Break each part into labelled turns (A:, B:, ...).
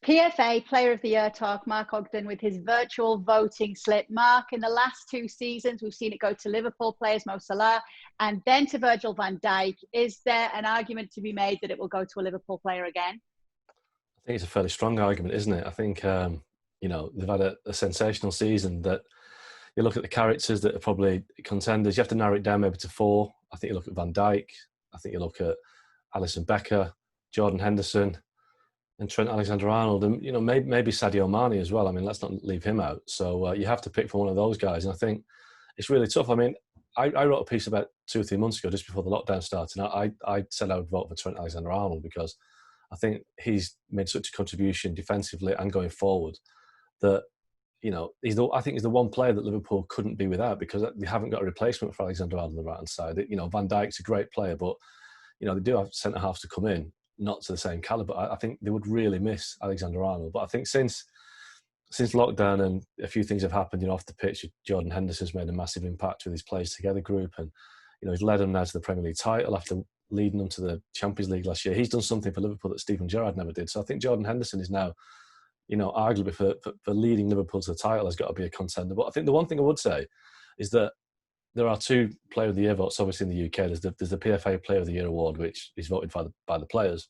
A: PFA Player of the Year talk, Mark Ogden with his virtual voting slip. Mark, in the last 2 seasons, we've seen it go to Liverpool players, Mo Salah, and then to Virgil van Dijk. Is there an argument to be made that it will go to a Liverpool player again?
B: I think it's a fairly strong argument, isn't it? I think, they've had a sensational season that you look at the characters that are probably contenders. You have to narrow it down maybe to 4. I think you look at Van Dijk. I think you look at Alisson Becker, Jordan Henderson, and Trent Alexander-Arnold, and maybe Sadio Mane as well. I mean, let's not leave him out. So you have to pick for one of those guys, and I think it's really tough. I mean, I wrote a piece about 2 or 3 months ago, just before the lockdown started, and I said I would vote for Trent Alexander-Arnold because I think he's made such a contribution defensively and going forward that I think he's the one player that Liverpool couldn't be without, because they haven't got a replacement for Alexander-Arnold on the right hand side. Van Dijk's a great player, but they do have centre halves to come in, not to the same calibre. I think they would really miss Alexander-Arnold. But I think since lockdown and a few things have happened, off the pitch, Jordan Henderson's made a massive impact with his Players Together group, and he's led them now to the Premier League title after leading them to the Champions League last year. He's done something for Liverpool that Steven Gerrard never did. So I think Jordan Henderson is now, arguably for leading Liverpool to the title, has got to be a contender. But I think the one thing I would say is that there are 2 Player of the Year votes, obviously, in the UK. There's the PFA Player of the Year award, which is voted by the players.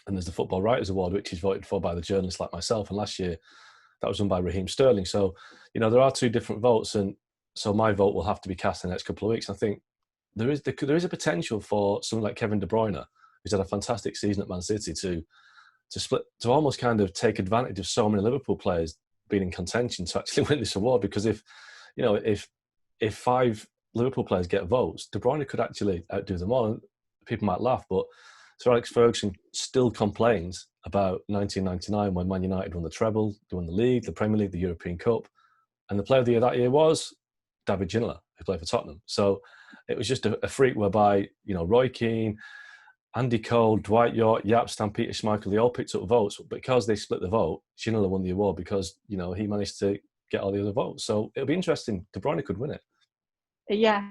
B: And there's the Football Writers Award, which is voted for by the journalists like myself. And last year, that was done by Raheem Sterling. So, there are 2 different votes. And so my vote will have to be cast in the next couple of weeks. And I think there is a potential for someone like Kevin De Bruyne, who's had a fantastic season at Man City, to split, to almost kind of take advantage of so many Liverpool players being in contention to actually win this award. Because if 5 Liverpool players get votes, De Bruyne could actually outdo them all. And people might laugh, but Sir Alex Ferguson still complains about 1999 when Man United won the treble, they won the league, the Premier League, the European Cup, and the Player of the Year that year was David Ginola, who played for Tottenham. So it was just a freak whereby Roy Keane, Andy Cole, Dwight York, Jaap Stam, Peter Schmeichel, they all picked up votes. But because they split the vote, Ginola won the award because, he managed to get all the other votes. So it'll be interesting. De Bruyne could win it.
A: Yeah.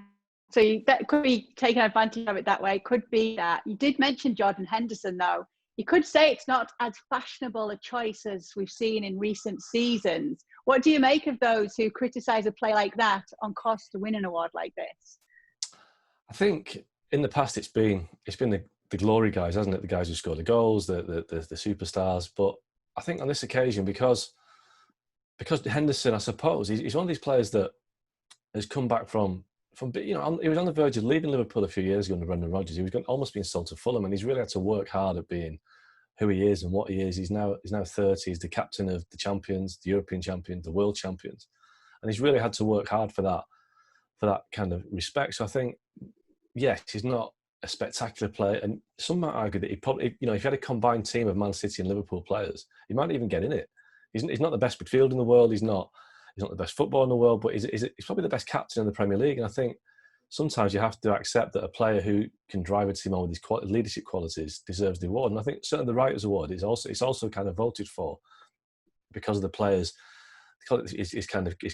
A: So that could be taking advantage of it that way. Could be that. You did mention Jordan Henderson, though. You could say it's not as fashionable a choice as we've seen in recent seasons. What do you make of those who criticise a play like that on course to win an award like this?
B: I think in the past it's been the glory guys, hasn't it? The guys who score the goals, the superstars. But I think on this occasion, because Henderson, I suppose, he's one of these players that has come back from he was on the verge of leaving Liverpool a few years ago under Brendan Rodgers. He was almost being sold to Fulham, and he's really had to work hard at being who he is and what he is. He's now 30. He's the captain of the champions, the European champions, the world champions, and he's really had to work hard for that kind of respect. So I think, yes, he's not a spectacular player, and some might argue that he probably, if you had a combined team of Man City and Liverpool players, he might even get in it. He's not the best midfield in the world. He's not the best footballer in the world, but he's probably the best captain in the Premier League. And I think sometimes you have to accept that a player who can drive a team on with his leadership qualities deserves the award. And I think certainly the Writers' Award it's also kind of voted for because of the players, his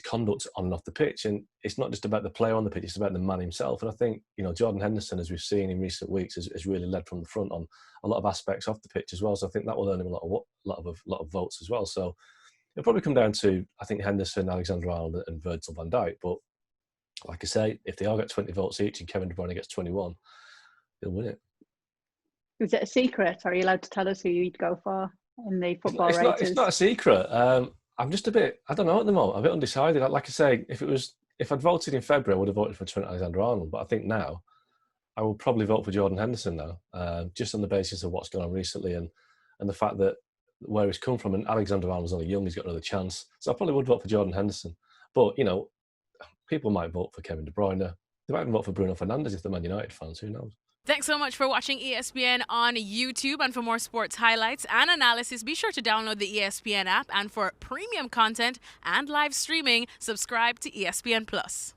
B: conduct on and off the pitch. And it's not just about the player on the pitch; it's about the man himself. And I think Jordan Henderson, as we've seen in recent weeks, has really led from the front on a lot of aspects off the pitch as well. So I think that will earn him a lot of votes as well. So it'll probably come down to, I think, Henderson, Alexander-Arnold and Virgil van Dijk. But like I say, if they all get 20 votes each and Kevin De Bruyne gets 21, they'll win it.
A: Is it a secret? Are you allowed to tell us who you'd go for in the football ratings?
B: It's not a secret. I'm just I don't know at the moment. I'm a bit undecided. Like I say, if I'd voted in February, I would have voted for Trent Alexander-Arnold. But I think now, I will probably vote for Jordan Henderson now, just on the basis of what's gone on recently and the fact that where he's come from, and Alexander-Arnold's only young, he's got another chance. So I probably would vote for Jordan Henderson. But, people might vote for Kevin De Bruyne. They might even vote for Bruno Fernandes if they're Man United fans. Who knows?
C: Thanks so much for watching ESPN on YouTube. And for more sports highlights and analysis, be sure to download the ESPN app. And for premium content and live streaming, subscribe to ESPN Plus.